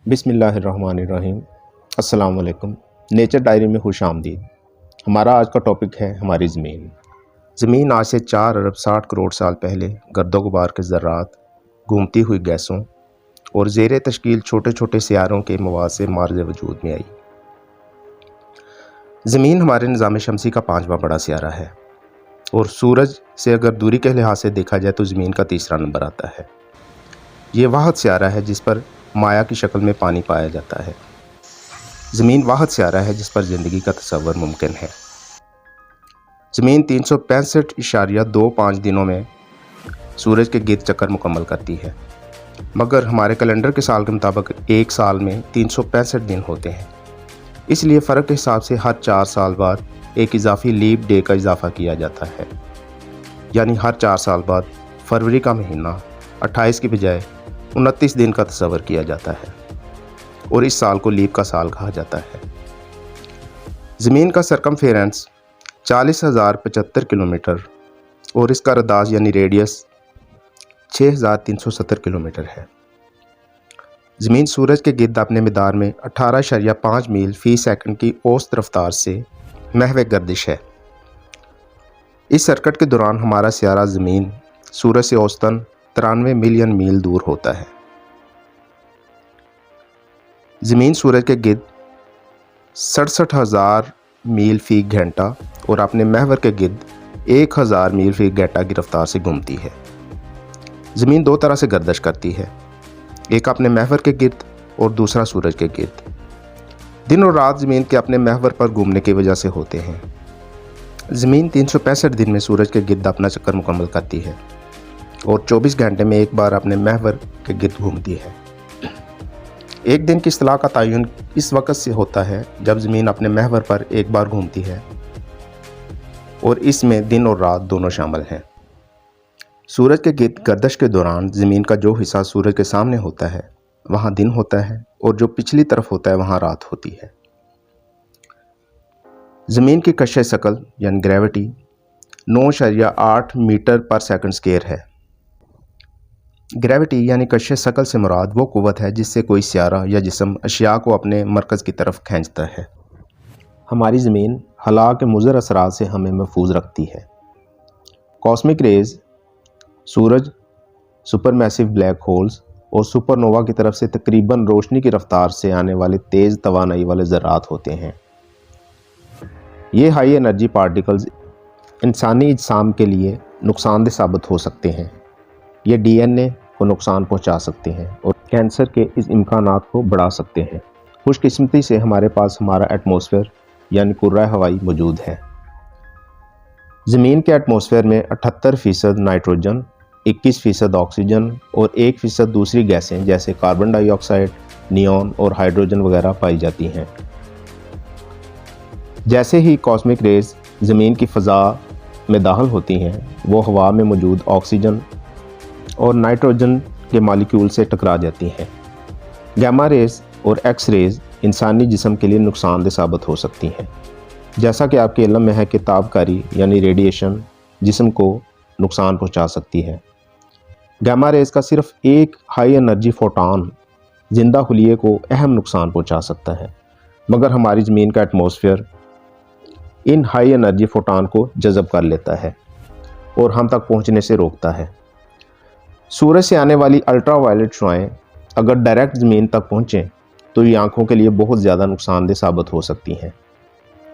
बिस्मिल्लाहिर्रहमानिर्रहीम। अस्सलाम वालेकुम। नेचर डायरी में खुश आमदीद। हमारा आज का टॉपिक है हमारी ज़मीन। ज़मीन आज से 4 अरब 60 करोड़ साल पहले गर्दो गुबार के ज़र्रात, घूमती हुई गैसों और ज़ेर तश्कील छोटे छोटे सियारों के मवाद से मार्ज़ वजूद में आई। ज़मीन हमारे निज़ाम शमसी का 5वां बड़ा सियारा है और सूरज से अगर दूरी के लिहाज से देखा जाए तो ज़मीन का तीसरा नंबर आता है। ये वाहिद सियारा है जिस पर माया की शक्ल में पानी पाया जाता है। ज़मीन वाहिद सियारा है जिस पर ज़िंदगी का तसव्वुर मुमकिन है। ज़मीन 365.25 दिनों में सूरज के गिर्द चक्कर मुकम्मल करती है, मगर हमारे कैलेंडर के साल के मुताबिक एक साल में 365 दिन होते हैं। इसलिए फ़र्क के हिसाब से हर 4 साल बाद एक इजाफी लीप डे का इजाफा किया जाता है, यानी हर 4 साल बाद फरवरी का महीना 28 की बजाय 29 दिन का तस्वर किया जाता है और इस साल को लीप का साल कहा जाता है। ज़मीन का सरकमफेरेंस 40,075 किलोमीटर और इसका रदाज यानी रेडियस 6,370 किलोमीटर है। ज़मीन सूरज के गिर्द अपने मदार में 18.5 मील फ़ी सेकंड की औसत रफ्तार से महव गर्दिश है। इस सर्किट के दौरान हमारा सियारा ज़मीन सूरज से औसतन 93 मिलियन मील दूर होता है। ज़मीन सूरज के गिर्द 67,000 मील फ़ी घंटा और अपने महवर के गिर्द 1,000 मील फ़ी घंटा की रफ्तार से घूमती है। ज़मीन 2 तरह से गर्दिश करती है, एक अपने महवर के गिर्द और दूसरा सूरज के गिर्द। दिन और रात ज़मीन के अपने महवर पर घूमने की वजह से होते हैं। ज़मीन 365 दिन में सूरज के गिर्द अपना चक्कर मुकम्मल करती है और 24 घंटे में एक बार अपने महवर के गिर्द घूमती है। एक दिन की इस्तिलाह का तयन इस वक्त से होता है जब ज़मीन अपने महवर पर एक बार घूमती है और इसमें दिन और रात दोनों शामिल हैं। सूरज के गिर्द गर्दिश के दौरान ज़मीन का जो हिस्सा सूरज के सामने होता है वहाँ दिन होता है और जो पिछली तरफ होता है वहाँ रात होती है। ज़मीन की कशे शकल यानी ग्रेविटी 9.8 मीटर पर सेकंड स्क्वायर है। ग्रेविटी यानी कशे शकल से मुराद वो कुव्वत है जिससे कोई सियारा या जिस्म अशिया को अपने मरकज़ की तरफ खींचता है। हमारी ज़मीन हला के मुज़र असरात से हमें महफूज रखती है। कॉस्मिक रेज़ सूरज, सुपरमैसिव ब्लैक होल्स और सुपरनोवा की तरफ से तकरीबन रोशनी की रफ्तार से आने वाले तेज़ तवानाई वाले ज़रात होते हैं। ये हाई एनर्जी पार्टिकल्स इंसानी इज्साम के लिए नुकसानदेह साबित हो सकते हैं। ये DNA को नुकसान पहुंचा सकते हैं और कैंसर के इस इम्कानात को बढ़ा सकते हैं। खुशकिस्मती से हमारे पास हमारा एटमॉस्फेयर यानी कुर्रा हवाई मौजूद है। ज़मीन के एटमॉस्फेयर में 78% नाइट्रोजन, 21% ऑक्सीजन और 1% दूसरी गैसें जैसे कार्बन डाइऑक्साइड, नियॉन और हाइड्रोजन वगैरह पाई जाती हैं। जैसे ही कॉस्मिक रेज़ ज़मीन की फ़ज़ा में दाखिल होती हैं वो हवा में मौजूद ऑक्सीजन और नाइट्रोजन के मालिक्यूल से टकरा जाती हैं। गामा रेज़ और एक्स रेज़ इंसानी जिस्म के लिए नुकसानदेह साबित हो सकती हैं। जैसा कि आपके इल्म में है कि ताबकारी यानी रेडिएशन जिस्म को नुकसान पहुंचा सकती है। गामा रेज़ का सिर्फ एक हाई एनर्जी फोटॉन जिंदा खुलिये को अहम नुकसान पहुंचा सकता है, मगर हमारी ज़मीन का एटमॉस्फेयर इन हाई एनर्जी फोटॉन को जज़ब कर लेता है और हम तक पहुंचने से रोकता है। सूरज से आने वाली अल्ट्रा वायलेट शुआएँ अगर डायरेक्ट ज़मीन तक पहुँचें तो ये आँखों के लिए बहुत ज़्यादा नुकसानदेह साबित हो सकती हैं।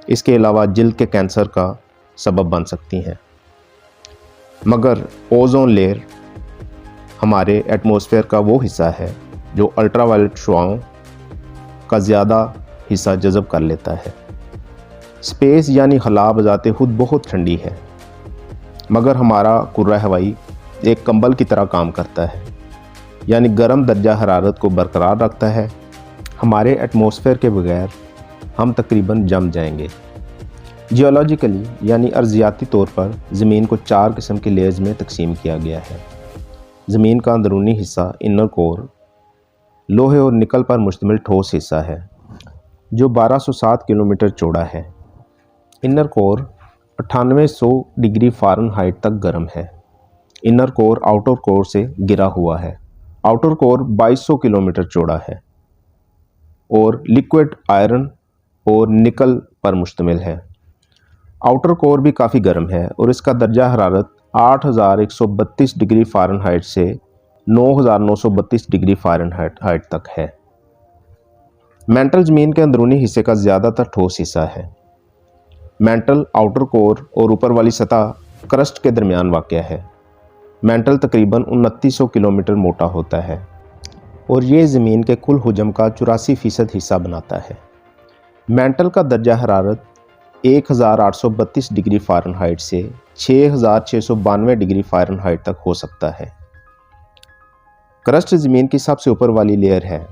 इसके अलावा जिल्द के कैंसर का सबब बन सकती हैं। मगर ओजोन लेयर हमारे एटमॉस्फेयर का वो हिस्सा है जो अल्ट्रा वायलेट शुआओं का ज़्यादा हिस्सा जज़ब कर लेता है। स्पेस यानी खला बजाते खुद बहुत ठंडी है, मगर हमारा कुर्रा हवाई एक कंबल की तरह काम करता है, यानी गर्म दर्जा हरारत को बरकरार रखता है। हमारे एटमॉस्फेयर के बगैर हम तकरीबन जम जाएंगे। जियोलॉजिकली यानी अर्जियाती तौर पर ज़मीन को 4 किस्म के लेयर्स में तकसीम किया गया है। ज़मीन का अंदरूनी हिस्सा इनर कोर लोहे और निकल पर मुश्तमिल ठोस हिस्सा है जो 1207 किलोमीटर चौड़ा है। इनर कोर 9800 डिग्री फ़ारेनहाइट तक गर्म है। इनर कोर आउटर कोर से गिरा हुआ है। आउटर कोर 2200 किलोमीटर चौड़ा है। और लिक्विड आयरन और निकल पर मुश्तमिल है। आउटर कोर भी काफ़ी गर्म है और इसका दर्जा हरारत 8132 डिग्री फ़ारेनहाइट से 9932 डिग्री फ़ारेनहाइट तक है। मेंटल ज़मीन के अंदरूनी हिस्से का ज़्यादातर ठोस हिस्सा है। मेंटल आउटर कोर और ऊपर वाली सतह क्रस्ट के दरमियान वाक़या है। मेंटल तकरीबन 2900 किलोमीटर मोटा होता है और ये ज़मीन के कुल हुजम का 84% हिस्सा बनाता है। मेंटल का दर्जा हरारत 1832 डिग्री फ़ारेनहाइट से 6692 डिग्री फ़ारेनहाइट तक हो सकता है। क्रस्ट ज़मीन की सबसे ऊपर वाली लेयर है।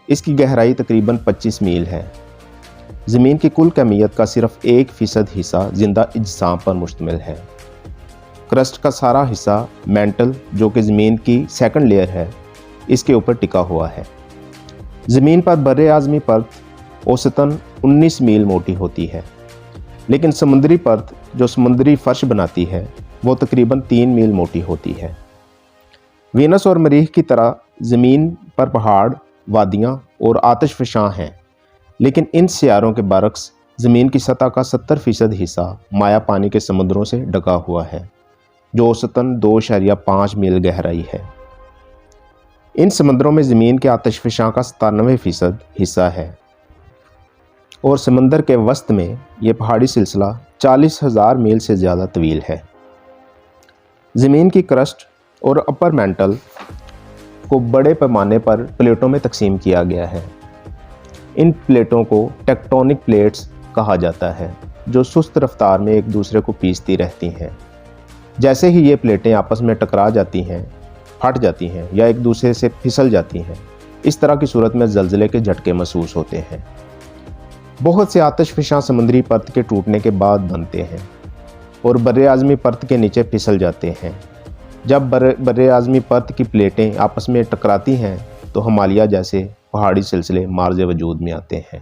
इसकी गहराई तकरीबन 25 मील है। ज़मीन की कुल कमियत का सिर्फ 1% हिस्सा ज़िंदा इज्साम पर मुश्तमिल है। क्रस्ट का सारा हिस्सा मेंटल, जो कि ज़मीन की सेकंड लेयर है, इसके ऊपर टिका हुआ है। ज़मीन पर बर्रे आज़मी परत औसतन 19 मील मोटी होती है, लेकिन समुद्री परत जो समुद्री फर्श बनाती है वो तकरीबन 3 मील मोटी होती है। वीनस और मरीख की तरह ज़मीन पर पहाड़, वादियाँ और आतिशफ़शां हैं, लेकिन इन सियारों के बरक्स ज़मीन की सतह का 70% हिस्सा माया पानी के समुद्रों से ढका हुआ है, जो औसतन 2.5 मील गहराई है। इन समुद्रों में ज़मीन के आतिशफ़शां का 97% हिस्सा है और समंदर के वस्त में ये पहाड़ी सिलसिला 40,000 मील से ज़्यादा तवील है। ज़मीन की क्रस्ट और अपर मेंटल को बड़े पैमाने पर प्लेटों में तकसीम किया गया है। इन प्लेटों को टेक्टोनिक प्लेट्स कहा जाता है, जो सुस्त रफ्तार में एक दूसरे को पीसती रहती हैं। जैसे ही ये प्लेटें आपस में टकरा जाती हैं, फट जाती हैं या एक दूसरे से फिसल जाती हैं, इस तरह की सूरत में ज़लज़ले के झटके महसूस होते हैं। बहुत से आतिशफ़शां समुद्री परत के टूटने के बाद बनते हैं और बर्रे आज़मी परत के नीचे फिसल जाते हैं। जब बर्रे आज़मी परत की प्लेटें आपस में टकराती हैं तो हिमालय जैसे पहाड़ी सिलसिले मार्ज़ वजूद में आते हैं।